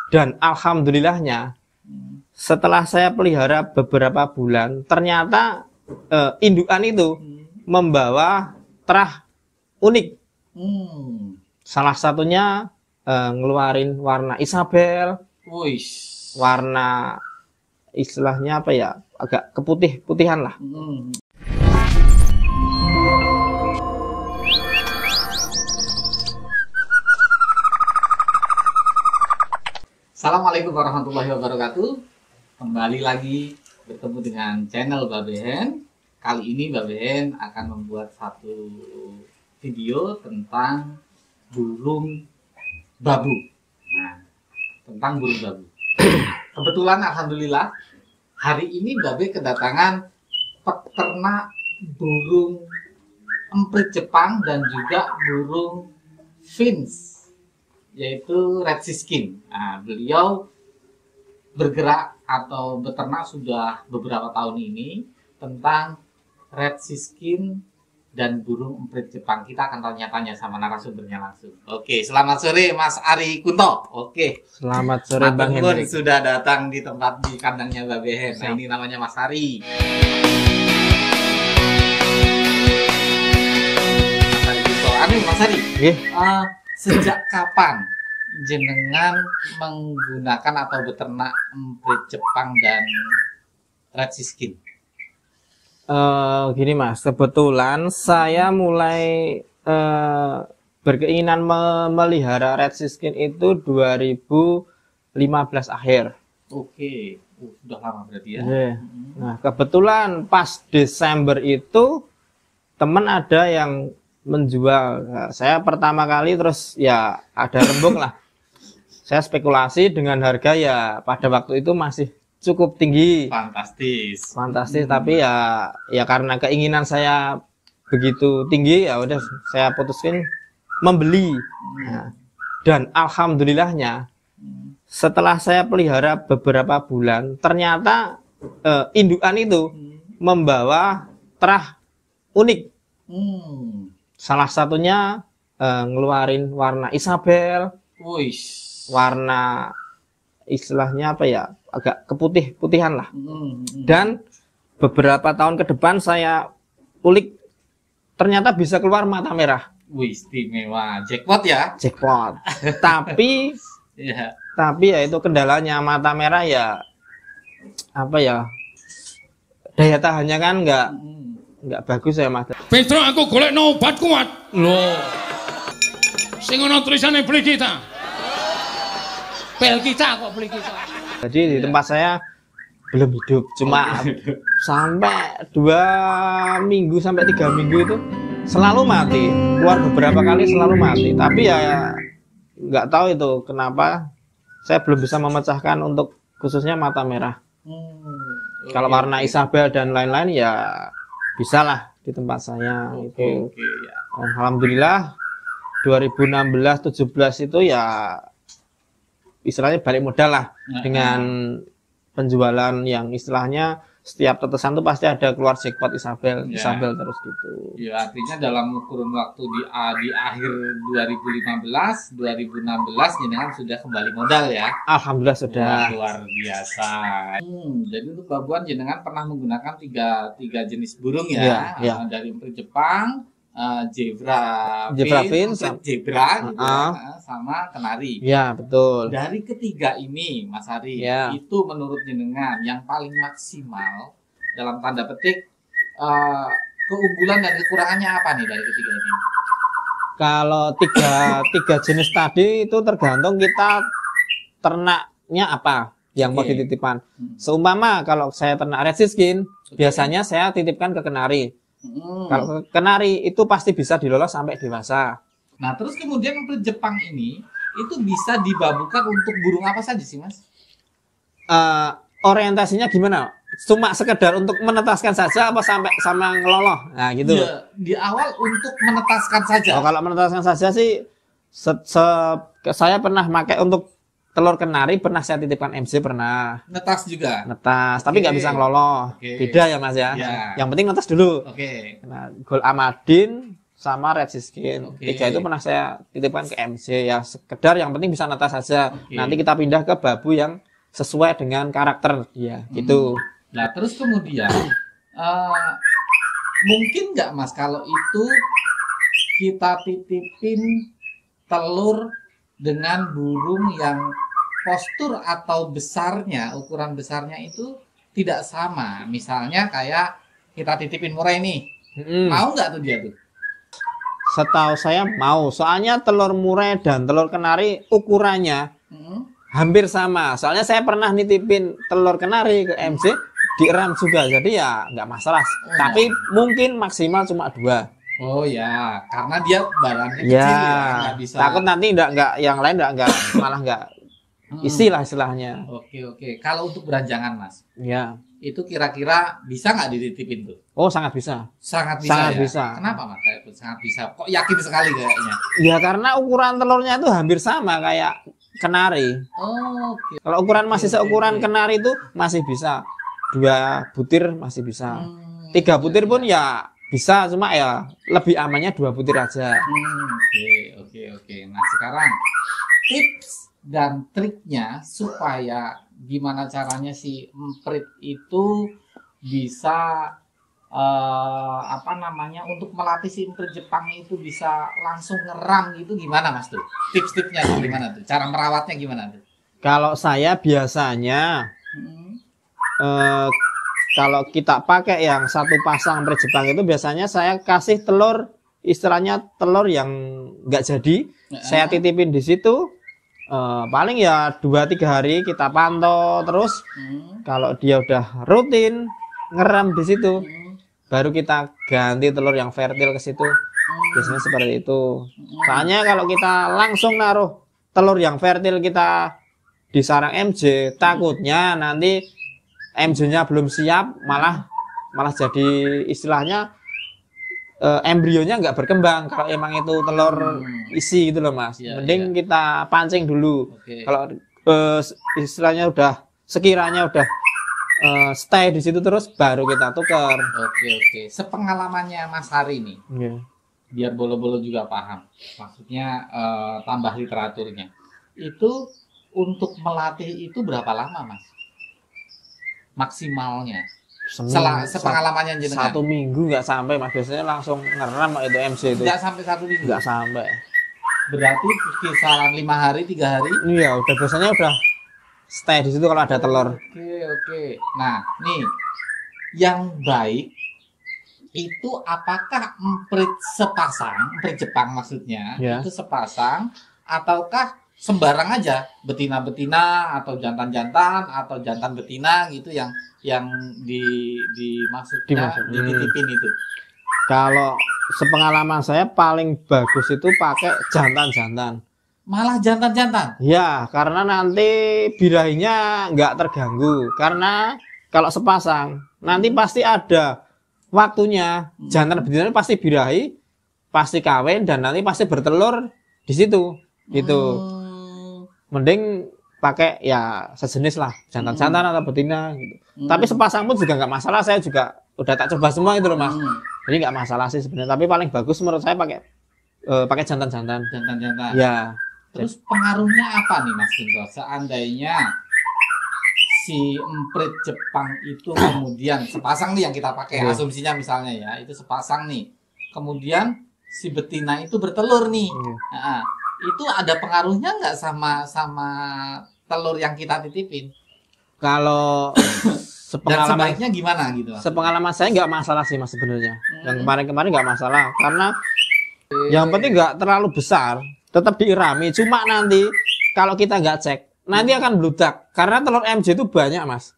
Dan alhamdulillahnya setelah saya pelihara beberapa bulan, ternyata indukan itu membawa terah unik. Salah satunya ngeluarin warna Isabel, warna istilahnya apa ya, agak keputih-putihan lah. Assalamualaikum warahmatullahi wabarakatuh. Kembali lagi bertemu dengan channel Babehen. Kali ini Babehen akan membuat satu video tentang burung babu. Nah, tentang burung babu. Kebetulan alhamdulillah hari ini Babe kedatangan peternak burung emprit Jepang dan juga burung finch, yaitu red siskin. Nah, beliau bergerak atau beternak sudah beberapa tahun ini tentang red siskin dan burung emprit Jepang. Kita akan tanya-tanya sama narasumbernya langsung. Oke, selamat sore Mas Ari Kunto. Oke, selamat sore Bang Hendrik. Sudah datang di tempat di kandangnya Babehen. Nah, ini namanya Mas Ari. Mas Ari Kunto. Mas Ari. Sejak kapan jenengan menggunakan atau beternak emprit Jepang dan red siskin? Gini Mas, kebetulan saya mulai berkeinginan memelihara red siskin itu 2015 akhir. Oke, sudah lama berarti ya. Nah, kebetulan pas Desember itu teman ada yang menjual. Nah, saya pertama kali terus ya ada rembuk lah. Saya spekulasi dengan harga ya pada waktu itu masih cukup tinggi. Fantastis. Tapi ya karena keinginan saya begitu tinggi ya udah saya putuskan membeli. Nah, dan alhamdulillahnya setelah saya pelihara beberapa bulan, ternyata indukan itu membawa terah unik. Salah satunya ngeluarin warna Isabel, warna istilahnya apa ya, agak keputih-putihan lah. Dan beberapa tahun ke depan saya ulik, ternyata bisa keluar mata merah. Wih, istimewa, jackpot ya? Jackpot. Tapi ya itu kendalanya, mata merah ya apa ya, daya tahannya kan nggak bagus ya Mas. Petro, aku golek obat kuat. Loh. Sing ono tulisane beli kita. Bel kita kok beli kita. Jadi di tempat saya belum hidup, cuma sampai 2 minggu sampai 3 minggu itu selalu mati. Keluar beberapa kali selalu mati. Tapi ya nggak tahu itu kenapa saya belum bisa memecahkan untuk khususnya mata merah. Kalau warna Isabel dan lain-lain ya bisa lah di tempat saya itu. Alhamdulillah 2016-17 itu ya istilahnya balik modal lah dengan penjualan yang istilahnya setiap tetesan itu pasti ada keluar jackpot Isabel terus gitu. Ya, artinya dalam kurun waktu di akhir 2015, 2016 jenengan sudah kembali modal ya. Alhamdulillah sudah. Luar biasa. Jadi untuk babuan jenengan pernah menggunakan tiga jenis burung ya. Dari emprit Jepang, zebra finch, zebra gitu, sama kenari. Ya, betul. Dari ketiga ini, Mas Ari, itu menurut jenengan yang paling maksimal dalam tanda petik keunggulan dan kekurangannya apa nih dari ketiga ini? Kalau tiga jenis tadi itu tergantung kita ternaknya apa yang mau dititipkan. Seumpama kalau saya ternak red siskin, biasanya saya titipkan ke kenari. Kalau kenari itu pasti bisa dilolos sampai dewasa. Nah, terus kemudian emprit Jepang ini itu bisa dibabukan untuk burung apa saja sih, Mas? Orientasinya gimana? Cuma sekedar untuk menetaskan saja apa sampai sama ngeloloh? Nah, gitu. Ya, di awal untuk menetaskan saja. Kalau menetaskan saja sih saya pernah pakai untuk telur kenari, pernah saya titipkan MC, pernah. Netas juga? Netas, tapi nggak bisa ngeloloh. Beda ya Mas ya. Yang penting netas dulu. Nah, Gol Amadin sama Red Siskin. Oke. 3 itu pernah saya titipkan ke MC ya, sekedar yang penting bisa netas saja. Oke. Nanti kita pindah ke babu yang sesuai dengan karakter dia gitu. Nah, terus kemudian mungkin nggak Mas kalau itu kita titipin telur dengan burung yang postur atau besarnya, ukuran besarnya itu tidak sama. Misalnya kayak kita titipin murai nih. Mau nggak tuh dia tuh? Setahu saya mau, soalnya telur murai dan telur kenari ukurannya hampir sama. Soalnya saya pernah nitipin telur kenari ke MC, dieram juga, jadi ya nggak masalah. Tapi mungkin maksimal cuma 2. Oh ya, karena dia barangnya Ya, kecil ya, nggak bisa. takut nanti nggak yang lain nggak malah nggak isi lah istilahnya. Oke. Kalau untuk beranjangan Mas, Ya. itu kira-kira bisa nggak dititipin tuh? Oh, sangat bisa. Sangat bisa Sangat ya? bisa. Kenapa Mas? Kayak sangat bisa. Kok yakin sekali kayaknya? Ya karena ukuran telurnya itu hampir sama kayak kenari. Oh, oke. Kalau ukuran masih Oke, seukuran oke. kenari itu masih bisa. 2 butir masih bisa. 3 iya, butir pun iya. ya bisa, cuma ya lebih amannya 2 butir aja. Oke. Nah, sekarang tips dan triknya supaya gimana caranya si emprit itu bisa untuk melatih si emprit Jepang itu bisa langsung ngeram gitu, gimana Mas tuh? Tips-tipsnya tuh gimana tuh? Cara merawatnya gimana tuh? Kalau saya biasanya Hmm. kalau kita pakai yang satu pasang emprit Jepang itu biasanya saya kasih telur, istilahnya telur yang nggak jadi, saya titipin di situ. Paling ya 2-3 hari kita pantau terus. Kalau dia udah rutin ngeram di situ, baru kita ganti telur yang fertil ke situ. Biasanya seperti itu. Soalnya kalau kita langsung naruh telur yang fertil kita di sarang MJ, takutnya nanti MJ-nya belum siap, malah jadi istilahnya embrionya nggak berkembang kalau emang itu telur isi gitu loh Mas. Iya, Mending kita pancing dulu. Oke. Kalau istilahnya udah sekiranya udah stay di situ terus baru kita tukar. Oke. Sepengalamannya Mas Hari nih, Iya. biar bolo-bolo juga paham. Maksudnya tambah literaturnya. Itu untuk melatih itu berapa lama Mas? Maksimalnya. Sepengalamannya jenengan. 1 minggu nggak sampai Mas, biasanya langsung ngeram itu MC itu. Nggak sampai 1 minggu. Nggak sampai. Berarti kisaran 5 hari, 3 hari. Iya, biasanya udah stay di situ kalau ada telur. Oke. Nah, nih yang baik itu apakah emprit sepasang, emprit Jepang maksudnya, Ya. itu sepasang ataukah sembarang aja, betina-betina atau jantan-jantan atau jantan betina gitu yang dimaksudnya dititipin itu. Kalau sepengalaman saya paling bagus itu pakai jantan-jantan. Malah jantan-jantan. Ya, karena nanti birahinya nggak terganggu. Karena kalau sepasang, nanti pasti ada waktunya. Jantan betina pasti birahi, pasti kawin, dan nanti pasti bertelur di situ. Gitu. Mending pakai ya sejenis lah, jantan-jantan atau betina gitu. Tapi sepasang pun juga nggak masalah, saya juga udah tak coba semua itu loh Mas. Jadi nggak masalah sih sebenarnya, tapi paling bagus menurut saya pakai jantan-jantan. Jantan-jantan. Ya. Terus pengaruhnya apa nih Mas Kinto? Seandainya si emprit Jepang itu kemudian sepasang nih yang kita pakai, asumsinya misalnya ya, itu sepasang nih. Kemudian si betina itu bertelur nih. Nah, itu ada pengaruhnya nggak sama telur yang kita titipin? Kalau Dan sebaiknya gimana gitu Mas? sepengalaman saya nggak masalah sih Mas sebenarnya. Yang kemarin nggak masalah, karena yang penting nggak terlalu besar, tetap diirami. Cuma nanti kalau kita nggak cek, nanti akan bludak karena telur MJ itu banyak Mas.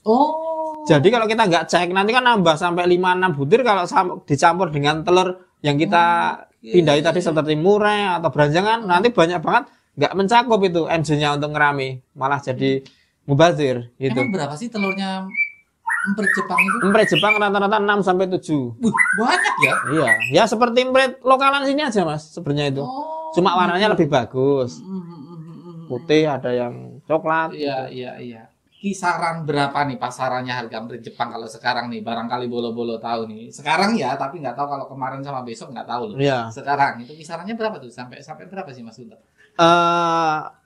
Oh. Jadi kalau kita nggak cek, nanti kan nambah sampai 5-6 butir kalau dicampur dengan telur yang kita pindahi tadi seperti murai atau beranjangan, nanti banyak banget nggak mencakup itu MJ-nya untuk ngerami, malah jadi mubazir gitu. Emang berapa sih telurnya emprit Jepang itu? Emprit Jepang rata-rata 6 sampai 7. Banyak ya? Iya, ya seperti emprit lokalan sini aja Mas sebenarnya itu. Oh. Cuma warnanya lebih bagus. Putih, ada yang coklat. Iya. kisaran berapa nih pasarannya harga emprit Jepang kalau sekarang nih? Barangkali bolo-bolo tahu nih. Sekarang ya, tapi nggak tahu kalau kemarin sama besok nggak tahu loh. Iya. Sekarang itu kisarannya berapa tuh? Sampai berapa sih Mas Guntur?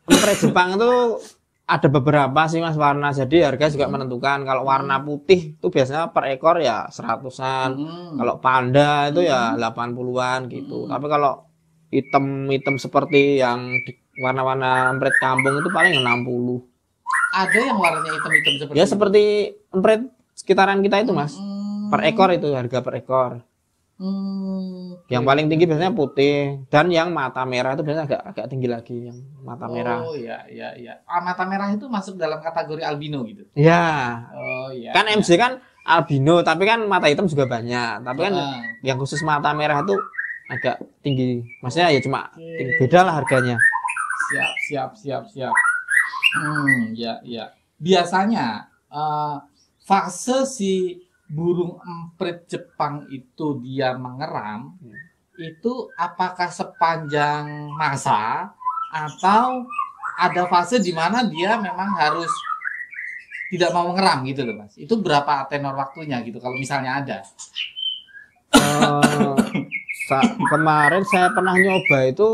Emprit Jepang itu ada beberapa sih Mas warna, jadi harga juga menentukan. Kalau warna putih itu biasanya per ekor ya 100-an. Kalau panda itu ya 80-an gitu. Tapi kalau hitam seperti yang warna-warna emprit kampung itu paling 60. Ada yang warnanya hitam-hitam seperti Ya seperti emprit sekitaran kita itu Mas. Per ekor itu harga per ekor. Yang paling tinggi biasanya putih, dan yang mata merah itu biasanya agak tinggi lagi, yang mata merah. Oh iya. Mata merah itu masuk dalam kategori albino gitu. Ya. Oh iya. Kan MC kan albino, tapi kan mata hitam juga banyak. Tapi kan yang khusus mata merah itu agak tinggi. Maksudnya ya cuma beda lah harganya. Siap. Ya. Biasanya fase si burung emprit Jepang itu dia mengeram, itu apakah sepanjang masa atau ada fase di mana dia memang harus tidak mau mengeram gitu loh Mas? Itu berapa tenor waktunya gitu kalau misalnya ada? Kemarin saya pernah nyoba itu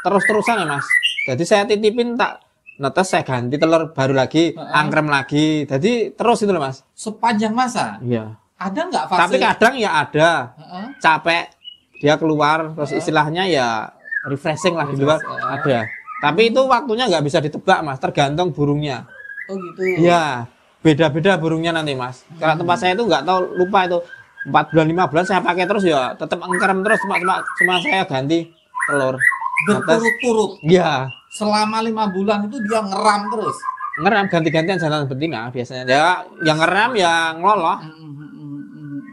terus-terusan ya Mas. Jadi saya titipin tak netes, saya ganti telur baru lagi, angkrem lagi. Jadi terus itu loh Mas. Sepanjang masa? Iya. Ada nggak fase? Tapi kadang ya ada. Capek dia keluar, terus istilahnya ya refreshing lah di luar ada. Tapi itu waktunya nggak bisa ditebak Mas, tergantung burungnya. Oh gitu. Iya, beda-beda burungnya nanti Mas. Kalau tempat saya itu nggak tahu, lupa itu 4 bulan 5 bulan saya pakai terus ya tetap angkrem terus, cuma saya ganti telur. Berturut-turut. Iya. Selama 5 bulan itu dia ngeram terus. Ngeram ganti-gantian jantan betina biasanya. Ya yang ngeram ya ngeloloh.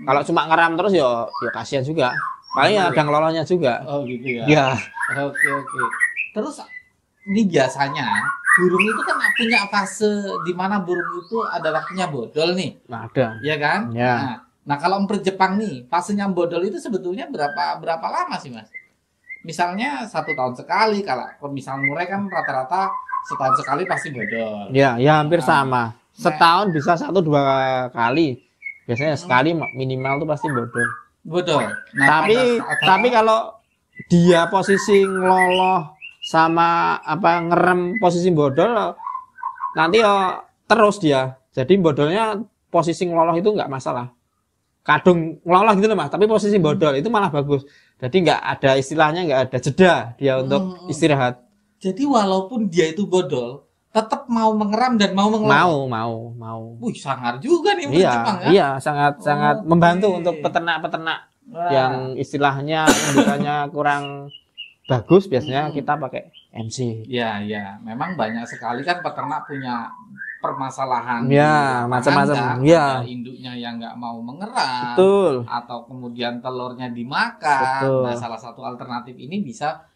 Kalau cuma ngeram terus ya kasihan juga. Paling ada ngelolahnya juga. Oh gitu ya. Ya. Oke. Terus ini biasanya burung itu kan punya fase di mana burung itu ada waktunya bodol nih. Nah, ada. Iya kan? Ya. Nah, kalau emprit Jepang nih, fasenya bodol itu sebetulnya berapa lama sih, Mas? Misalnya 1 tahun sekali, kalau misalnya murai kan rata-rata setahun sekali pasti bodol. Ya hampir sama. Setahun bisa 1-2 kali. Biasanya sekali minimal tuh pasti bodol. Bodol. Nah, tapi kalau dia posisi ngeloloh sama ngerem posisi bodol, nanti terus dia. Jadi bodolnya posisi ngeloloh itu nggak masalah. Kadung ngeloloh gitu loh Mas, tapi posisi bodol itu malah bagus. Jadi nggak ada istilahnya, nggak ada jeda dia untuk istirahat. Jadi walaupun dia itu bodol, tetap mau mengeram dan mau mengelola. Mau. Wih, sangar juga nih Iya, Jepang ya. Iya, sangat membantu untuk peternak-peternak yang istilahnya indukannya kurang bagus, biasanya kita pakai MC. Ya, memang banyak sekali kan peternak punya permasalahan. Ya, macam-macam. Ya, induknya yang nggak mau mengeram. Betul. Atau kemudian telurnya dimakan. Betul. Nah, salah satu alternatif ini bisa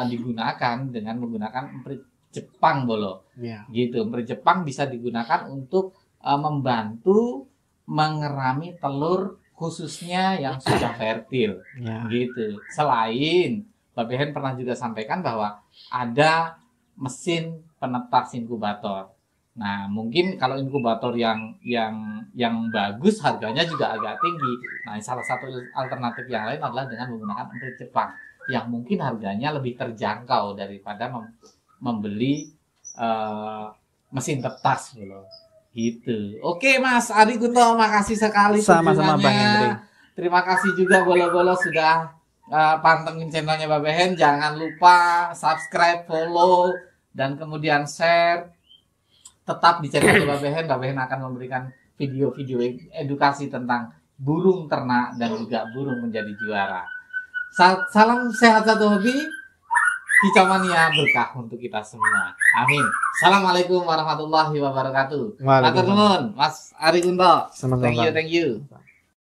digunakan dengan menggunakan emprit Jepang bolo. Ya. Gitu, emprit Jepang bisa digunakan untuk membantu mengerami telur khususnya yang sudah fertil. Ya. Gitu. Selain Mbak Behen pernah juga sampaikan bahwa ada mesin penetas inkubator. Nah, mungkin kalau inkubator yang bagus harganya juga agak tinggi. Nah, salah satu alternatif yang lain adalah dengan menggunakan emprit Jepang yang mungkin harganya lebih terjangkau daripada membeli mesin tetas gitu. Oke, Mas Ari Kunto, makasih sekali Sama-sama Bang Hendri. Terima kasih juga bolo-bolo sudah pantengin channelnya Mbak Behen. Jangan lupa subscribe, follow, dan kemudian share. Tetap di channel Mbak Behen. Mbak Behen akan memberikan video-video edukasi tentang burung ternak dan juga burung menjadi juara. Salam sehat satu hobi, Kicomania berkah untuk kita semua. Amin. Assalamualaikum warahmatullahi wabarakatuh. Matur nuwun, Mas Ari Kunto. Sama-sama. Thank you.